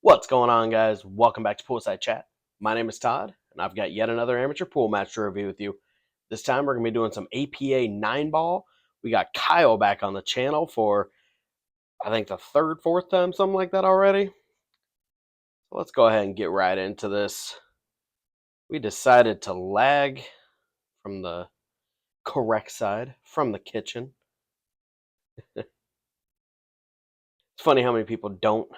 What's going on, guys? Welcome back to Poolside Chat. My name is Todd, and I've got yet another amateur pool match to review with you. This time we're going to be doing some APA 9-ball. We got Kyle back on the channel for, I think, the third, fourth time, something like that already. So let's go ahead and get right into this. We decided to lag from the correct side, from the kitchen. It's funny how many people don't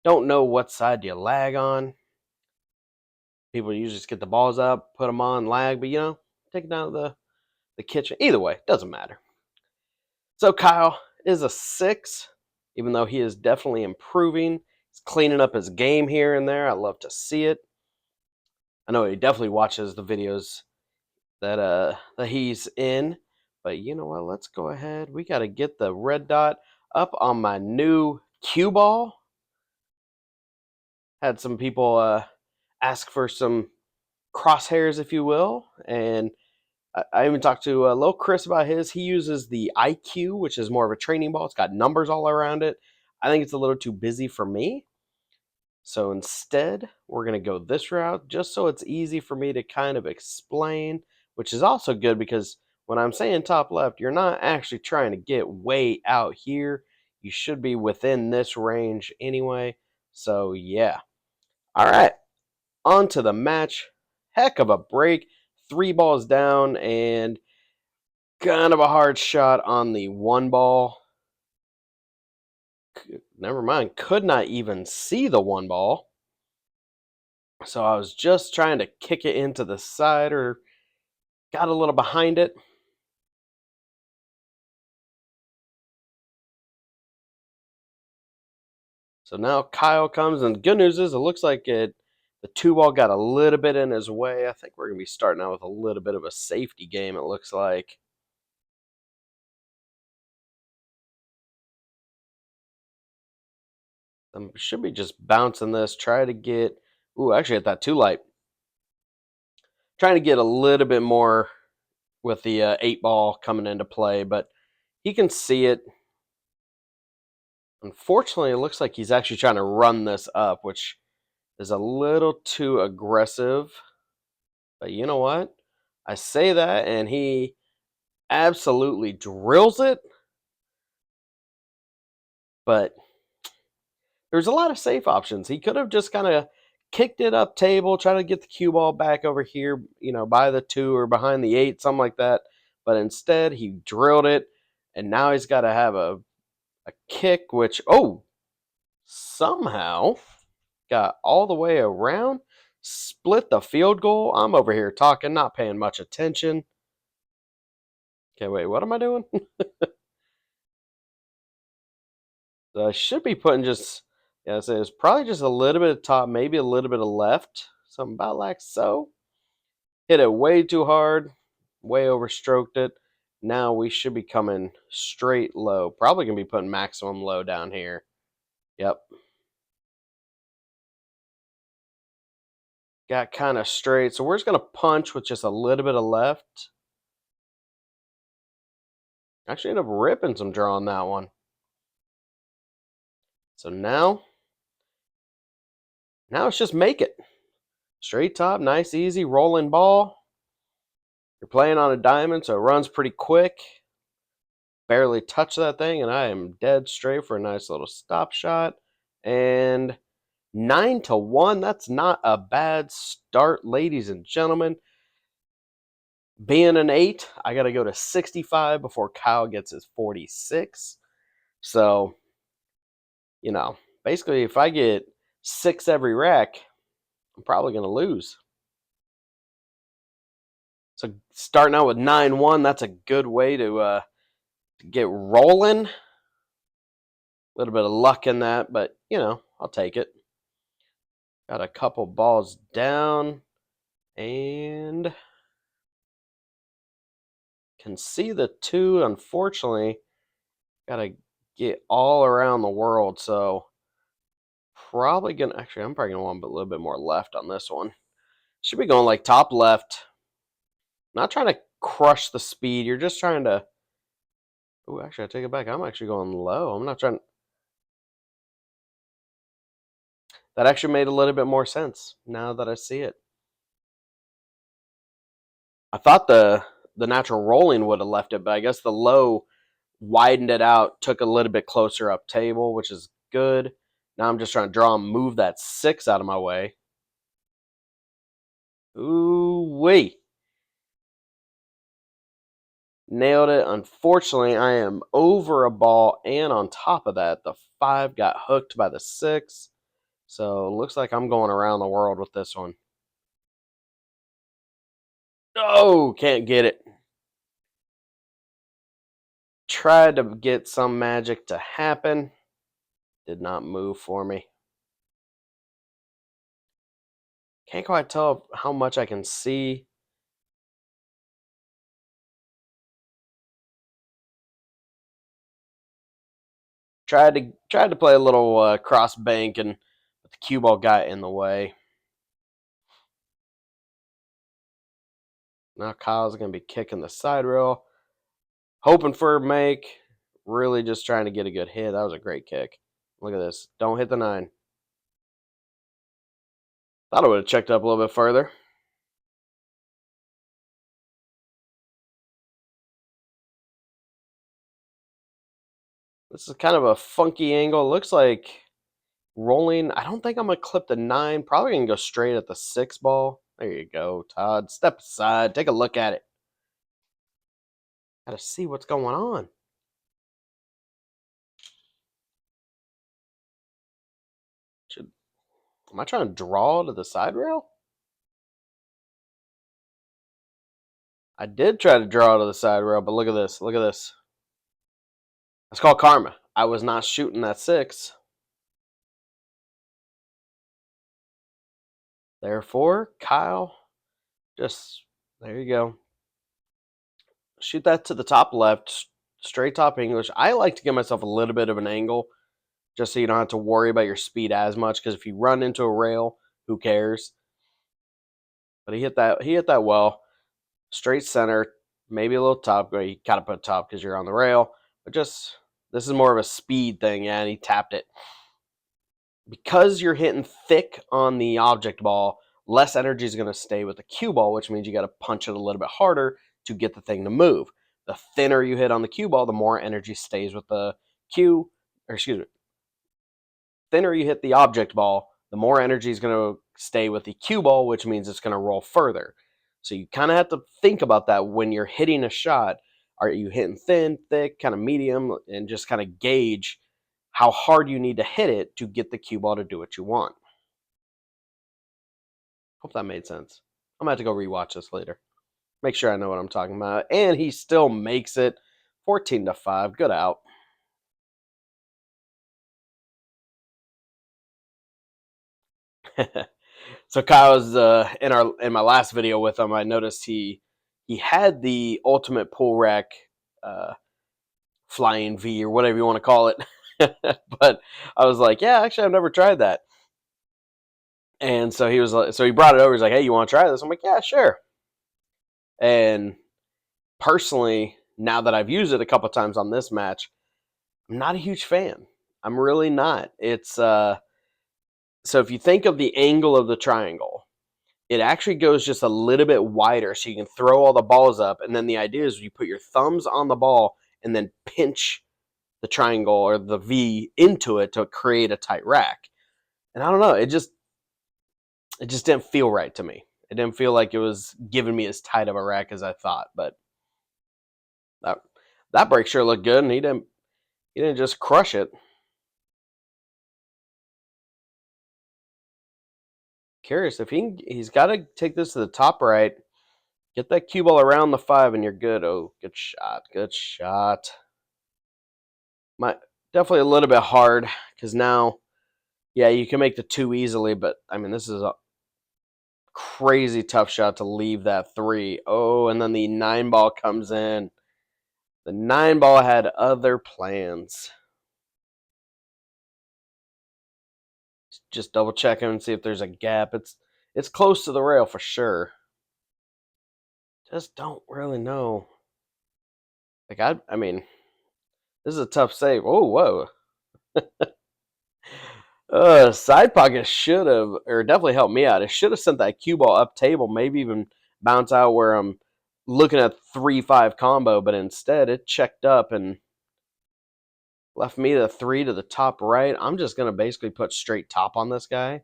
know what side you lag on. People usually just get the balls up, put them on, lag, but take it down to the kitchen. Either way, doesn't matter. So Kyle is a 6, even though he is definitely improving. He's cleaning up his game here and there. I love to see it. I know he definitely watches the videos that he's in. But you know what? Let's go ahead. We got to get the red dot up on my new cue ball. Had some people ask for some crosshairs, if you will, and I even talked to Lil Chris about his. He uses the IQ, which is more of a training ball. It's got numbers all around it. I think it's a little too busy for me. So instead, we're going to go this route just so it's easy for me to kind of explain, which is also good because when I'm saying top left, you're not actually trying to get way out here. You should be within this range anyway. So yeah. All right, on to the match. Heck of a break. 3 balls down and kind of a hard shot on the 1 ball. Never mind, could not even see the 1 ball. So I was just trying to kick it into the side or got a little behind it. So now Kyle comes, and the good news is it looks like the 2 ball got a little bit in his way. I think we're going to be starting out with a little bit of a safety game, it looks like. I should be just bouncing this, try to get, actually at that 2 light. Trying to get a little bit more with the 8 ball coming into play, but he can see it. Unfortunately, it looks like he's actually trying to run this up, which is a little too aggressive. But you know what? I say that, and he absolutely drills it. But there's a lot of safe options. He could have just kind of kicked it up table, try to get the cue ball back over here, by the 2 or behind the 8, something like that. But instead, he drilled it, and now he's got to have a kick, which, somehow got all the way around, split the field goal. I'm over here talking, not paying much attention. Okay, wait, what am I doing? So I should be putting just, so it's probably just a little bit of top, maybe a little bit of left, something about like so. Hit it way too hard, way overstroked it. Now we should be coming straight low. Probably going to be putting maximum low down here. Yep. Got kind of straight. So we're just going to punch with just a little bit of left. Actually ended up ripping some draw on that one. So now it's just make it. Straight top, nice, easy, rolling ball. You're playing on a diamond, so it runs pretty quick. Barely touch that thing, and I am dead straight for a nice little stop shot. And 9-1, that's not a bad start, ladies and gentlemen. Being an 8, I got to go to 65 before Kyle gets his 46. So, basically if I get 6 every rack, I'm probably going to lose. So starting out with 9-1, that's a good way to get rolling. A little bit of luck in that, but, I'll take it. Got a couple balls down and can see the 2. Unfortunately, got to get all around the world, so probably going to, actually, I'm probably going to want a little bit more left on this one. Should be going like top left. Not trying to crush the speed. You're just trying to, actually, I take it back. I'm actually going low. I'm not trying. That actually made a little bit more sense now that I see it. I thought the natural rolling would have left it, but I guess the low widened it out, took a little bit closer up table, which is good. Now I'm just trying to draw and move that 6 out of my way. Ooh wee. Nailed it. Unfortunately, I am over a ball, and on top of that, the 5 got hooked by the 6. So it looks like I'm going around the world with this one. Oh, can't get it. Tried to get some magic to happen. Did not move for me. Can't quite tell how much I can see. Tried to play a little cross bank, and the cue ball got in the way. Now Kyle's gonna be kicking the side rail, hoping for a make. Really just trying to get a good hit. That was a great kick. Look at this. Don't hit the 9. Thought I would have checked up a little bit further. This is kind of a funky angle. Looks like rolling. I don't think I'm going to clip the 9. Probably going to go straight at the 6 ball. There you go, Todd. Step aside. Take a look at it. Got to see what's going on. Am I trying to draw to the side rail? I did try to draw to the side rail, but look at this. Look at this. That's called karma. I was not shooting that 6. Therefore, Kyle, just there you go. Shoot that to the top left, straight top English. I like to give myself a little bit of an angle just so you don't have to worry about your speed as much, because if you run into a rail, who cares? But he hit that well. Straight center, maybe a little top. You gotta put top because you're on the rail. But just this is more of a speed thing, yeah, and he tapped it. Because you're hitting thick on the object ball, less energy is going to stay with the cue ball, which means you got to punch it a little bit harder to get the thing to move. The thinner you hit on the cue ball, the more energy stays with the cue, or excuse me, thinner you hit the object ball, the more energy is going to stay with the cue ball, which means it's going to roll further. So you kind of have to think about that when you're hitting a shot. Are you hitting thin, thick, kind of medium, and just kind of gauge how hard you need to hit it to get the cue ball to do what you want. Hope that made sense. I'm going to have to go rewatch this later. Make sure I know what I'm talking about. And he still makes it 14-5. Good out. So Kyle's in my last video with him, I noticed he had the ultimate pool rack flying V or whatever you want to call it. But I was like, yeah, actually I've never tried that. And so he was like, so he brought it over. He's like, hey, you want to try this? I'm like, yeah, sure. And personally, now that I've used it a couple times on this match, I'm not a huge fan. I'm really not. It's so if you think of the angle of the triangle, it actually goes just a little bit wider so you can throw all the balls up. And then the idea is you put your thumbs on the ball and then pinch the triangle or the V into it to create a tight rack. And I don't know, it just didn't feel right to me. It didn't feel like it was giving me as tight of a rack as I thought. But that break sure looked good, and he didn't just crush it. Curious if he's got to take this to the top right, get that cue ball around the 5, and you're good. Oh, good shot. Definitely a little bit hard because now, yeah, you can make the 2 easily, but I mean this is a crazy tough shot to leave that 3. Oh, and then the 9 ball comes in. The 9 ball had other plans. Just double checking and see if there's a gap. It's close to the rail for sure. Just don't really know. Like I mean, this is a tough save. Oh, whoa. Side pocket should have, or definitely helped me out. It should have sent that cue ball up table, maybe even bounce out where I'm looking at 3-5 combo, but instead it checked up and left me the 3 to the top right. I'm just going to basically put straight top on this guy.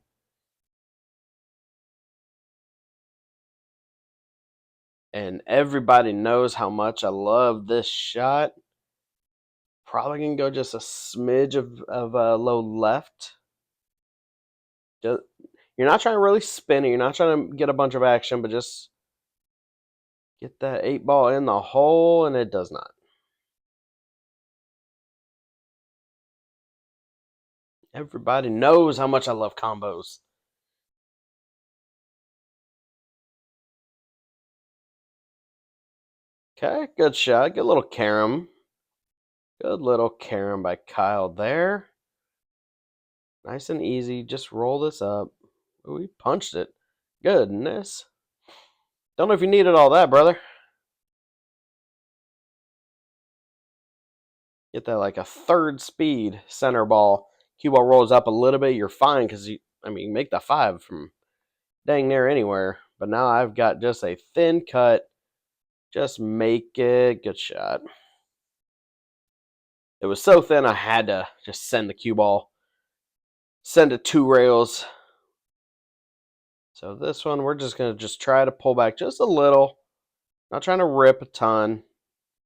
And everybody knows how much I love this shot. Probably going to go just a smidge of low left. You're not trying to really spin it. You're not trying to get a bunch of action, but just get that 8 ball in the hole, and it does not. Everybody knows how much I love combos. Okay, good shot. Good little carom. Good little carom by Kyle there. Nice and easy. Just roll this up. Ooh, he punched it. Goodness. Don't know if you needed all that, brother. Get that like a third speed center ball. Cue ball rolls up a little bit. You're fine because you make the 5 from dang near anywhere. But now I've got just a thin cut. Just make it. Good shot. It was so thin I had to just send the cue ball. Send it 2 rails. So this one, we're just going to just try to pull back just a little. Not trying to rip a ton.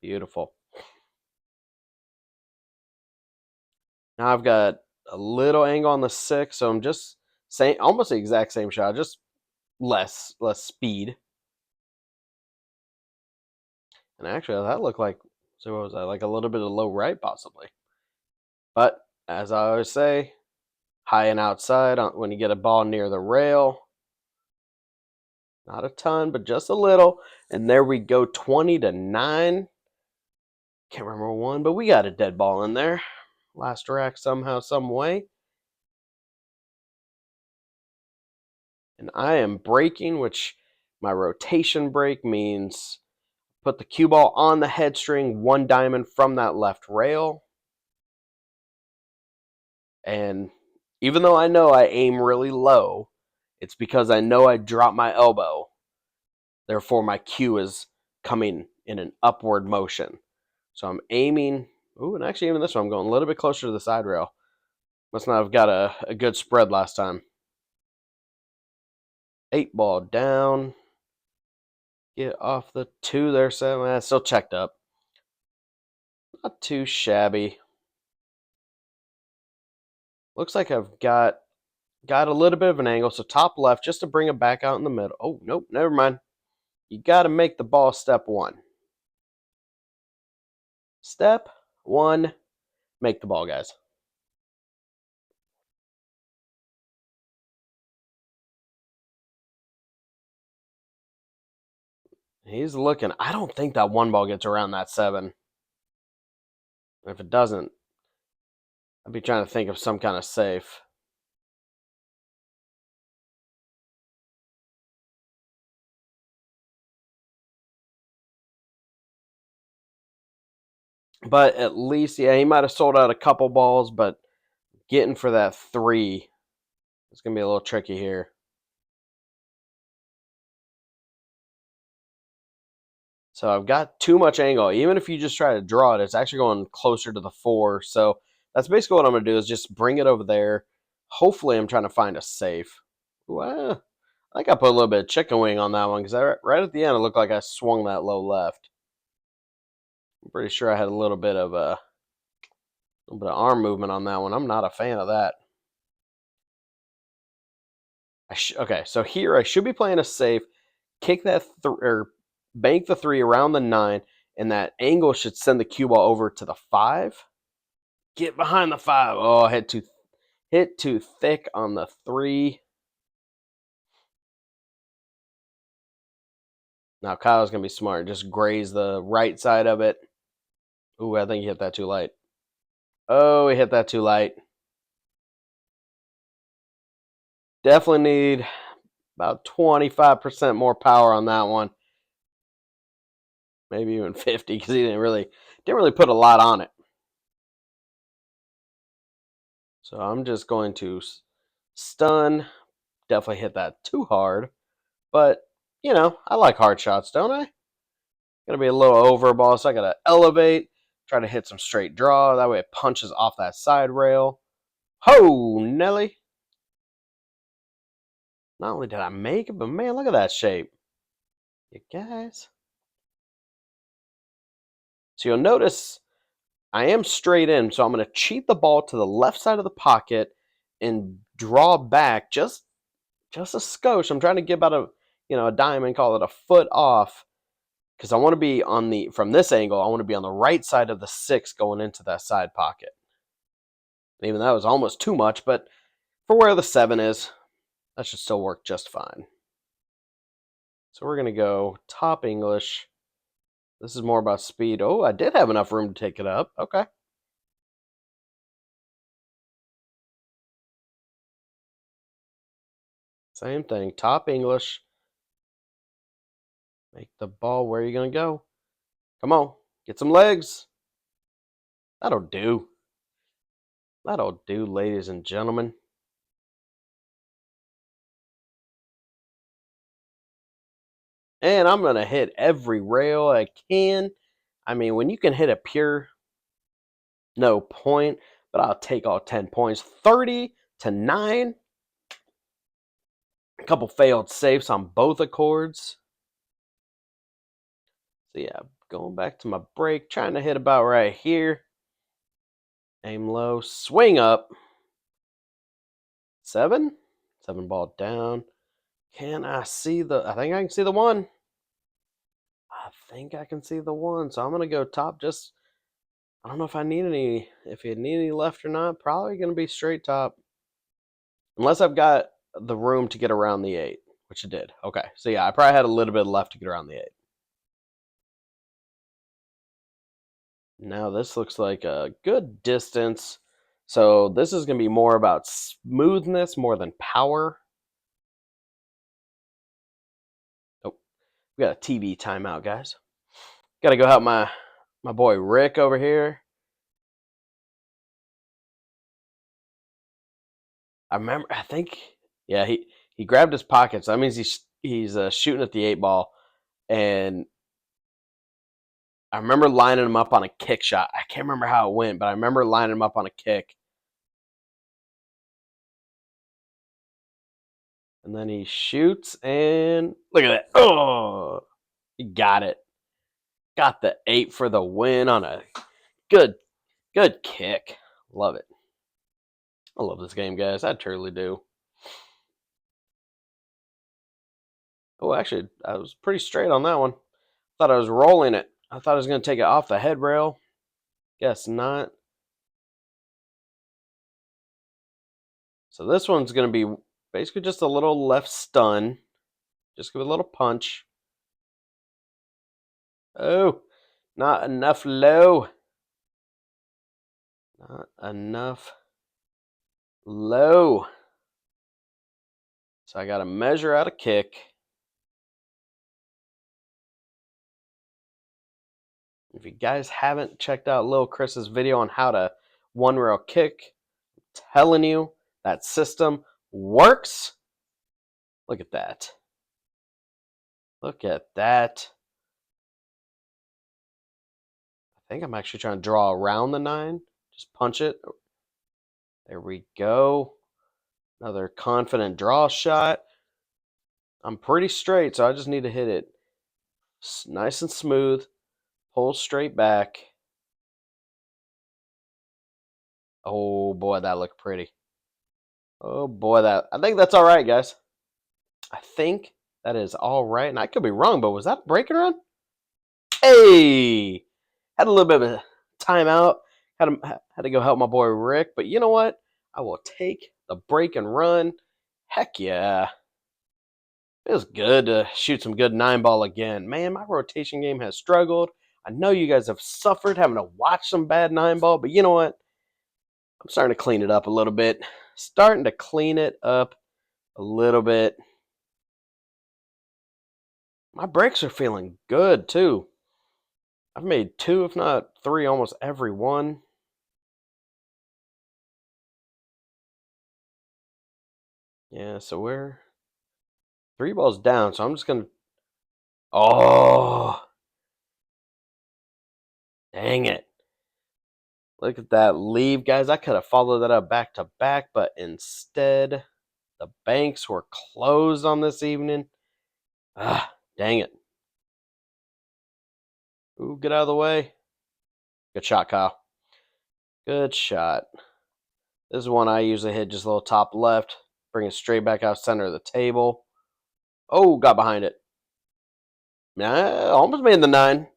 Beautiful. Now I've got a little angle on the 6, so I'm just saying almost the exact same shot, just less speed. And actually, that looked like, so what was that? Like a little bit of low right, possibly. But as I always say, high and outside when you get a ball near the rail. Not a ton, but just a little. And there we go, 20-9. Can't remember one, but we got a dead ball in there. Last rack somehow, some way. And I am breaking, which my rotation break means put the cue ball on the head string, 1 diamond from that left rail. And even though I know I aim really low, it's because I know I drop my elbow. Therefore, my cue is coming in an upward motion. So I'm aiming. Ooh, and actually even this one, I'm going a little bit closer to the side rail. Must not have got a good spread last time. 8 ball down. Get off the 2 there, 7. Still checked up. Not too shabby. Looks like I've got a little bit of an angle. So top left, just to bring it back out in the middle. Oh, nope, never mind. You got to make the ball step 1. Step 1, make the ball, guys. He's looking. I don't think that 1 ball gets around that 7. If it doesn't, I'd be trying to think of some kind of safe. But at least, yeah, he might have sold out a couple balls, but getting for that 3 is going to be a little tricky here. So I've got too much angle. Even if you just try to draw it, it's actually going closer to the 4. So that's basically what I'm going to do is just bring it over there. Hopefully I'm trying to find a safe. Well, I think I put a little bit of chicken wing on that one because right at the end it looked like I swung that low left. I'm pretty sure I had a little bit of arm movement on that one. I'm not a fan of that. Okay, so here I should be playing a safe. Kick that or bank the 3 around the 9, and that angle should send the cue ball over to the 5. Get behind the 5. Oh, I hit too thick on the 3. Now Kyle's gonna be smart. Just graze the right side of it. Ooh, I think he hit that too light. Oh, he hit that too light. Definitely need about 25% more power on that one. Maybe even 50 because he didn't really put a lot on it. So I'm just going to stun. Definitely hit that too hard. But, you know, I like hard shots, don't I? Gonna be a little over ball, so I gotta elevate, try to hit some straight draw. That way it punches off that side rail. Ho, Nelly! Not only did I make it, but man, look at that shape. You guys. So you'll notice I am straight in, so I'm gonna cheat the ball to the left side of the pocket and draw back just a skosh. I'm trying to get about a diamond, call it a foot off, because I want to be on from this angle, I want to be on the right side of the 6 going into that side pocket. Even that was almost too much, but for where the 7 is, that should still work just fine. So we're going to go top English. This is more about speed. Oh, I did have enough room to take it up. Okay. Same thing. Top English. Make the ball. Where are you going to go? Come on. Get some legs. That'll do. That'll do, ladies and gentlemen. And I'm going to hit every rail I can. I mean, when you can hit a pure no point, but I'll take all 10 points. 30-9. A couple failed safes on both accords. So yeah, going back to my break, trying to hit about right here. Aim low, swing up. 7 ball down. Can I see I think I can see the 1. I think I can see the 1. So I'm going to go top just, I don't know if you need any left or not. Probably going to be straight top. Unless I've got the room to get around the 8, which it did. Okay, so yeah, I probably had a little bit left to get around the 8. Now this looks like a good distance. So this is going to be more about smoothness more than power. Oh, we got a TV timeout, guys. Got to go help my boy Rick over here. I think, yeah, he grabbed his pockets. That means he's shooting at the 8 ball, and I remember lining him up on a kick shot. I can't remember how it went, but I remember lining him up on a kick. And then he shoots, and look at that. Oh, he got it. Got the 8 for the win on a good kick. Love it. I love this game, guys. I truly do. Oh, actually, I was pretty straight on that one. Thought I was rolling it. I thought I was going to take it off the head rail. Guess not. So this one's going to be basically just a little left stun. Just give it a little punch. Oh, not enough low. Not enough low. So I got to measure out a kick. If you guys haven't checked out Lil Chris's video on how to one rail kick, I'm telling you, that system works. Look at that. Look at that. I think I'm actually trying to draw around the 9. Just punch it. There we go. Another confident draw shot. I'm pretty straight, so I just need to hit it nice and smooth. Pull straight back. Oh boy, that looked pretty. Oh boy, I think that's all right, guys. I think that is all right, and I could be wrong, but was that break and run? Hey, had a little bit of a timeout. Had to go help my boy Rick, but you know what? I will take the break and run. Heck yeah. It was good to shoot some good 9 ball again. Man, my rotation game has struggled. I know you guys have suffered having to watch some bad 9 ball, but you know what? I'm starting to clean it up a little bit. Starting to clean it up a little bit. My breaks are feeling good too. I've made 2, if not 3, almost every one. Yeah, so we're 3 balls down, so I'm just gonna. Oh, dang it! Look at that leave, guys. I could have followed that up back to back, but instead, the banks were closed on this evening. Ah, dang it! Ooh, get out of the way. Good shot, Kyle. Good shot. This is one I usually hit just a little top left, bring it straight back out center of the table. Oh, got behind it. Nah, almost made the 9.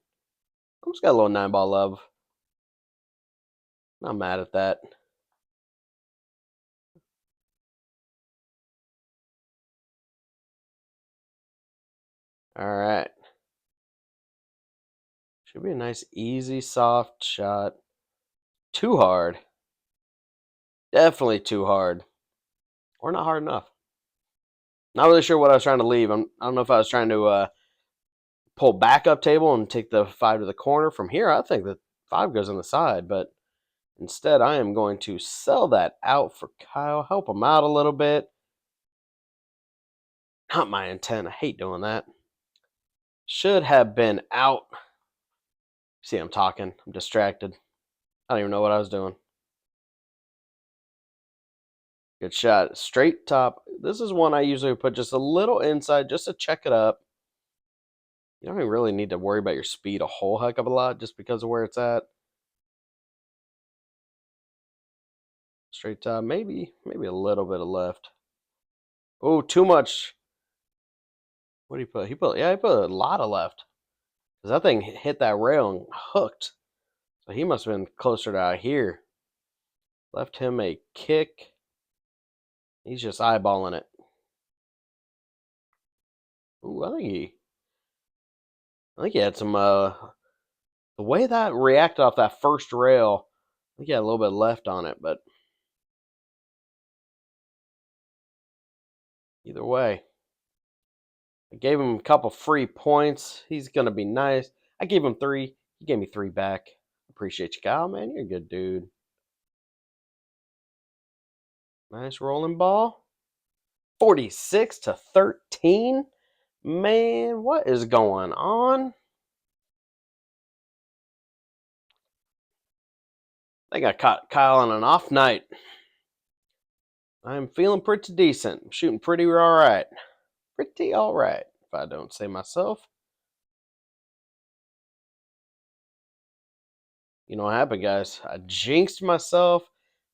Almost got a little 9-ball love. Not mad at that. All right. Should be a nice, easy, soft shot. Too hard. Definitely too hard. Or not hard enough. Not really sure what I was trying to leave. I don't know if I was trying to pull back up table and take the 5 to the corner. From here, I think the 5 goes on the side, but instead I am going to sell that out for Kyle. Help him out a little bit. Not my intent. I hate doing that. Should have been out. See, I'm talking. I'm distracted. I don't even know what I was doing. Good shot. Straight top. This is one I usually put just a little inside just to check it up. You don't even really need to worry about your speed a whole heck of a lot just because of where it's at. Straight top. Maybe a little bit of left. Oh, too much. What did he put? He put a lot of left. Because that thing hit that rail and hooked. So he must have been closer to out here. Left him a kick. He's just eyeballing it. Ooh, I think he had some the way that reacted off that first rail, I think he had a little bit left on it, but either way. I gave him a couple free points. He's gonna be nice. I gave him 3. He gave me 3 back. Appreciate you, Kyle, man. You're a good dude. Nice rolling ball. 46-13. Man, what is going on? I think I caught Kyle on an off night. I'm feeling pretty decent. I'm shooting pretty all right. Pretty all right, if I don't say myself. You know what happened, guys? I jinxed myself.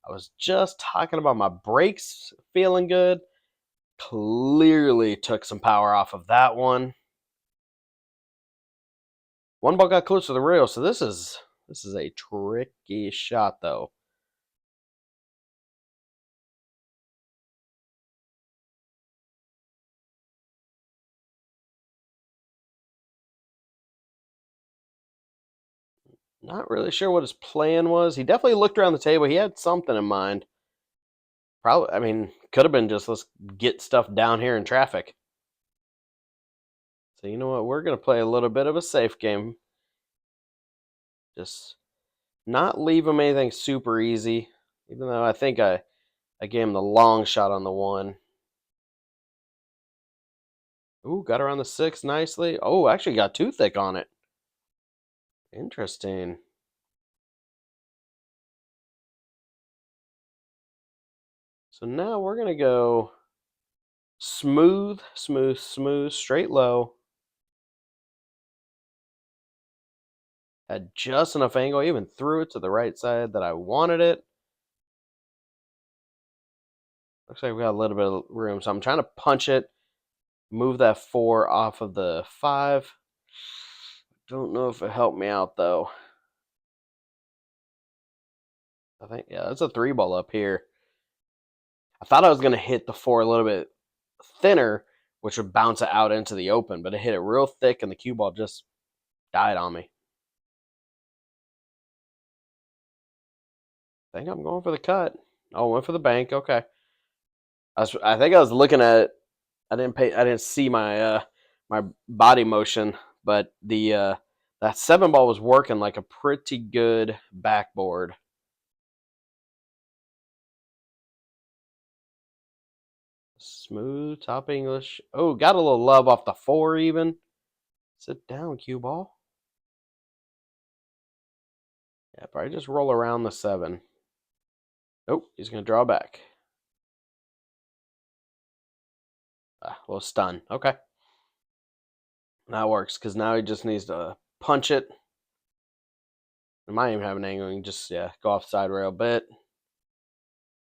I was just talking about my brakes feeling good. Clearly took some power off of that one. One ball got close to the rail, so this is a tricky shot, though. Not really sure what his plan was. He definitely looked around the table. He had something in mind. Probably, I mean, could have been just let's get stuff down here in traffic. So you know what? We're gonna play a little bit of a safe game. Just not leave him anything super easy. Even though I think I gave him the long shot on the 1. Ooh, got around the 6 nicely. Oh, actually got too thick on it. Interesting. So now we're going to go smooth, smooth, smooth, straight low. Had just enough angle. I even threw it to the right side that I wanted it. Looks like we got a little bit of room. So I'm trying to punch it. Move that 4 off of the 5. Don't know if it helped me out, though. I think, yeah, that's a 3 ball up here. I thought I was going to hit the 4 a little bit thinner, which would bounce it out into the open, but it hit it real thick, and the cue ball just died on me. I think I'm going for the cut. Oh, went for the bank. Okay. I think I was looking at it. I didn't see my my body motion, but the that 7 ball was working like a pretty good backboard. Smooth top English. Oh, got a little love off the 4 even. Sit down, cue ball. Yeah, probably just roll around the 7. Oh, he's going to draw back. A little stun. Okay. That works because now he just needs to punch it. It might even have an angle. You can just, go off side rail a bit.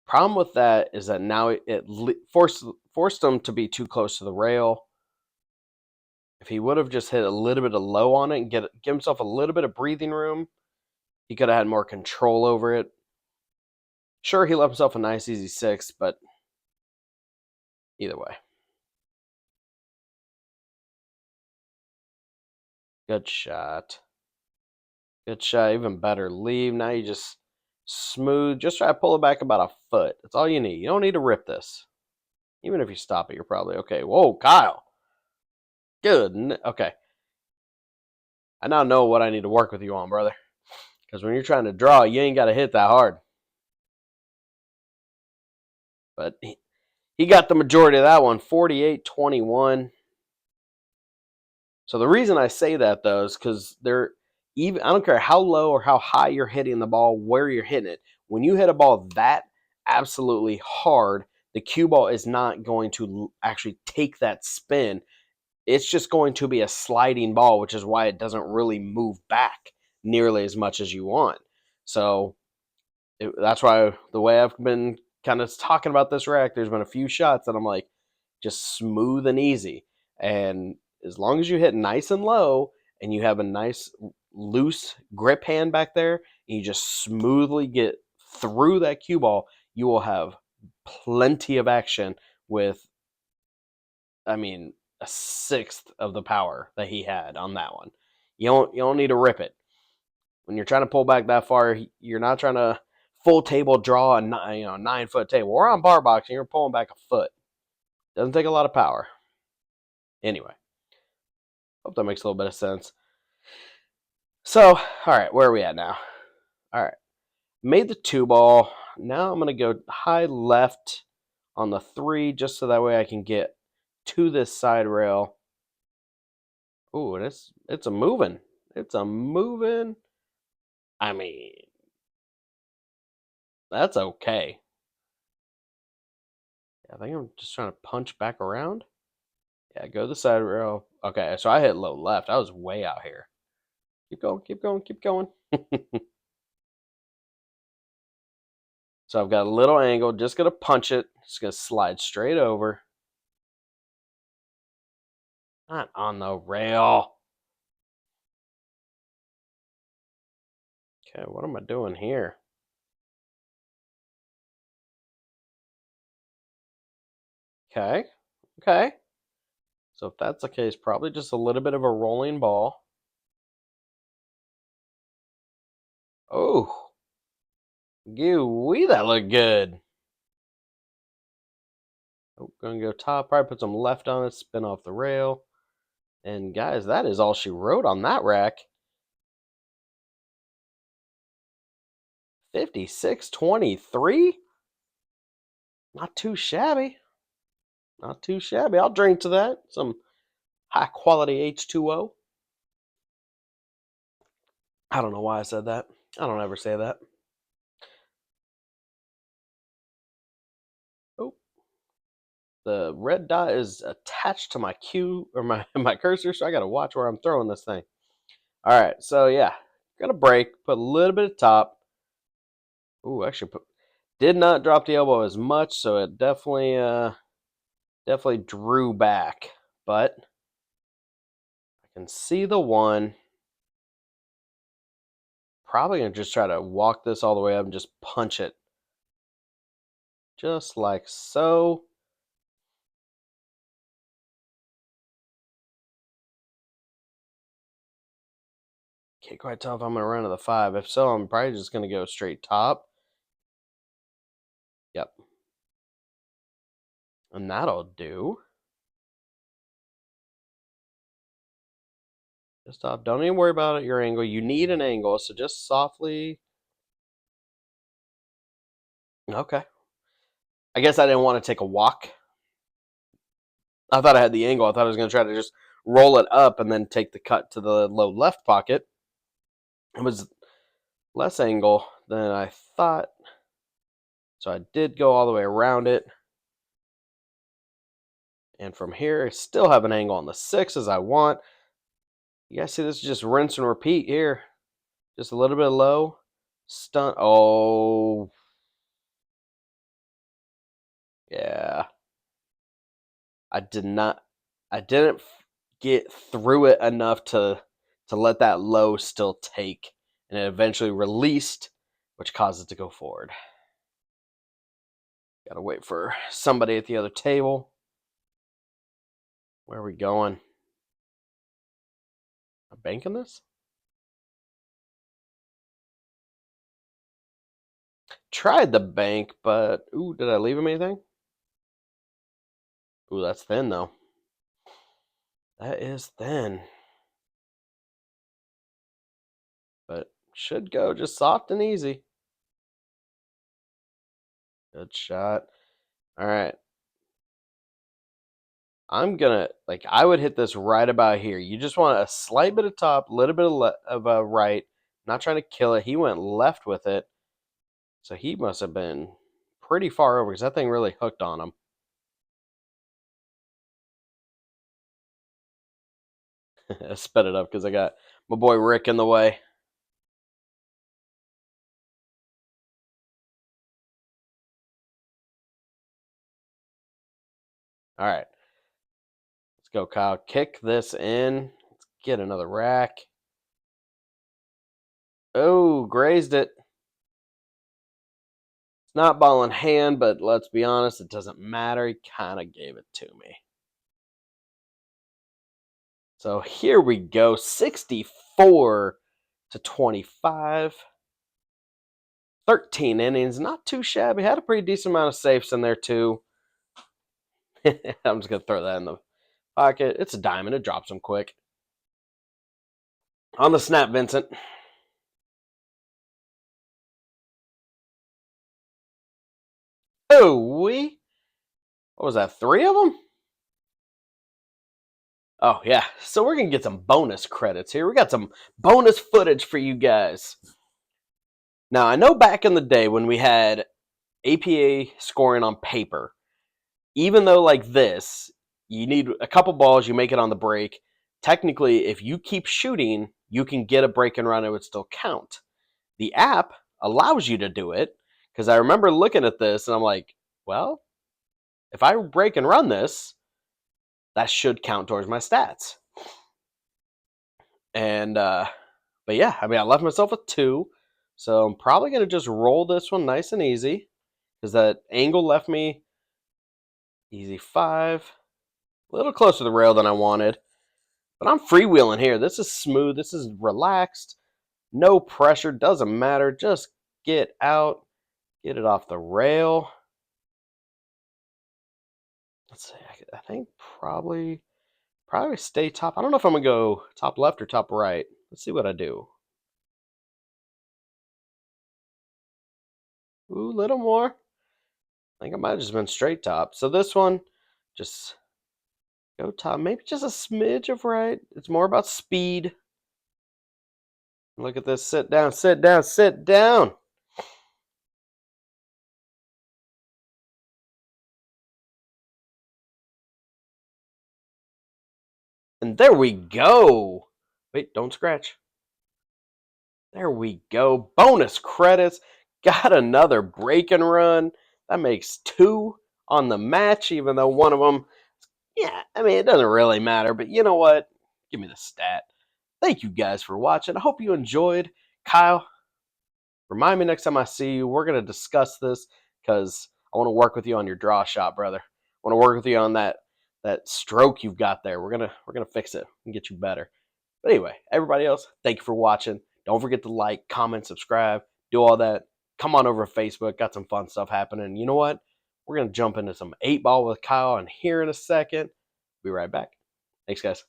Problem with that is that now it forced him to be too close to the rail. If he would have just hit a little bit of low on it and give himself a little bit of breathing room, he could have had more control over it. Sure, he left himself a nice easy 6, but either way. Good shot. Good shot. Even better leave. Now you just smooth. Just try to pull it back about a foot. That's all you need. You don't need to rip this. Even if you stop it, you're probably okay. Whoa, Kyle. Good. Okay. I now know what I need to work with you on, brother. Because when you're trying to draw, you ain't got to hit that hard. But he got the majority of that one, 48-21. So the reason I say that, though, is because I don't care how low or how high you're hitting the ball, where you're hitting it. When you hit a ball that absolutely hard, the cue ball is not going to actually take that spin. It's just going to be a sliding ball, which is why it doesn't really move back nearly as much as you want. So that's why the way I've been kind of talking about this rack, there's been a few shots that I'm like, just smooth and easy. And as long as you hit nice and low and you have a nice loose grip hand back there, and you just smoothly get through that cue ball, you will have plenty of action with, I mean, a sixth of the power that he had on that one. You don't need to rip it. When you're trying to pull back that far, you're not trying to full table draw a 9-foot table. We're on bar boxing. You're pulling back a foot. Doesn't take a lot of power. Anyway, hope that makes a little bit of sense. So, all right, where are we at now? All right, made the 2 ball. Now I'm going to go high left on the 3 just so that way I can get to this side rail. Ooh, it's a moving. It's a moving. I mean, that's okay. I think I'm just trying to punch back around. Yeah, go to the side rail. Okay, so I hit low left. I was way out here. Keep going, keep going, keep going. So I've got a little angle. Just going to punch it. Just going to slide straight over. Not on the rail. Okay, what am I doing here? Okay, okay. So if that's the case, probably just a little bit of a rolling ball. Oh, wee, that looked good. Oh, gonna go top. Probably put some left on it, spin off the rail. And guys, that is all she wrote on that rack. 56-23. Not too shabby. Not too shabby. I'll drink to that. Some high quality H2O. I don't know why I said that. I don't ever say that. Oh, the red dot is attached to my cue or my cursor, so I got to watch where I'm throwing this thing. All right, so yeah, gonna break, put a little bit of top. Ooh, actually did not drop the elbow as much, so it definitely drew back, but I can see the 1. Probably gonna just try to walk this all the way up and just punch it. Just like so. Can't quite tell if I'm gonna run to the 5. If so, I'm probably just gonna go straight top. Yep. And that'll do. Just stop. Don't even worry about your angle. You need an angle, so just softly. Okay. I guess I didn't want to take a walk. I thought I had the angle. I thought I was going to try to just roll it up and then take the cut to the low left pocket. It was less angle than I thought. So I did go all the way around it. And from here, I still have an angle on the 6 as I want. You guys see this is just rinse and repeat here. Just a little bit low. Stunt. Oh. Yeah. I didn't get through it enough to let that low still take. And it eventually released, which caused it to go forward. Gotta wait for somebody at the other table. Where are we going? I'm banking this? Tried the bank, but ooh, did I leave him anything? Ooh, that's thin though. That is thin. But should go just soft and easy. Good shot. All right. I'm gonna I would hit this right about here. You just want a slight bit of top, a little bit of a right. Not trying to kill it. He went left with it, so he must have been pretty far over because that thing really hooked on him. I sped it up because I got my boy Rick in the way. All right, let's go, Kyle. Kick this in. Let's get another rack. Oh, grazed it. It's not ball in hand, but let's be honest, it doesn't matter. He kind of gave it to me. So here we go, 64 to 25. 13 innings, not too shabby. Had a pretty decent amount of safes in there too. I'm just going to throw that in the pocket. It's a diamond. It drops them quick. On the snap, Vincent. Oh, what was that, 3 of them? Oh, yeah. So we're going to get some bonus credits here. We got some bonus footage for you guys. Now, I know back in the day when we had APA scoring on paper, even though like this, you need a couple balls, you make it on the break. Technically, if you keep shooting, you can get a break and run, it would still count. The app allows you to do it, because I remember looking at this and I'm like, well, if I break and run this, that should count towards my stats. And but yeah, I mean, I left myself with 2, so I'm probably gonna just roll this one nice and easy, because that angle left me easy 5, a little closer to the rail than I wanted. But I'm freewheeling here. This is smooth. This is relaxed. No pressure. Doesn't matter. Just get out. Get it off the rail. Let's see. I think probably stay top. I don't know if I'm going to go top left or top right. Let's see what I do. Ooh, a little more. I think I might have just been straight top. So this one, just go top. Maybe just a smidge of right. It's more about speed. Look at this. Sit down, sit down, sit down. And there we go. Wait, don't scratch. There we go. Bonus credits. Got another break and run. That makes 2 on the match, even though one of them, yeah, I mean, it doesn't really matter. But you know what? Give me the stat. Thank you guys for watching. I hope you enjoyed. Kyle, remind me next time I see you. We're going to discuss this because I want to work with you on your draw shot, brother. I want to work with you on that stroke you've got there. We're gonna fix it and get you better. But anyway, everybody else, thank you for watching. Don't forget to like, comment, subscribe, do all that. Come on over to Facebook. Got some fun stuff happening. You know what? We're going to jump into some 8-ball with Kyle in here in a second. Be right back. Thanks, guys.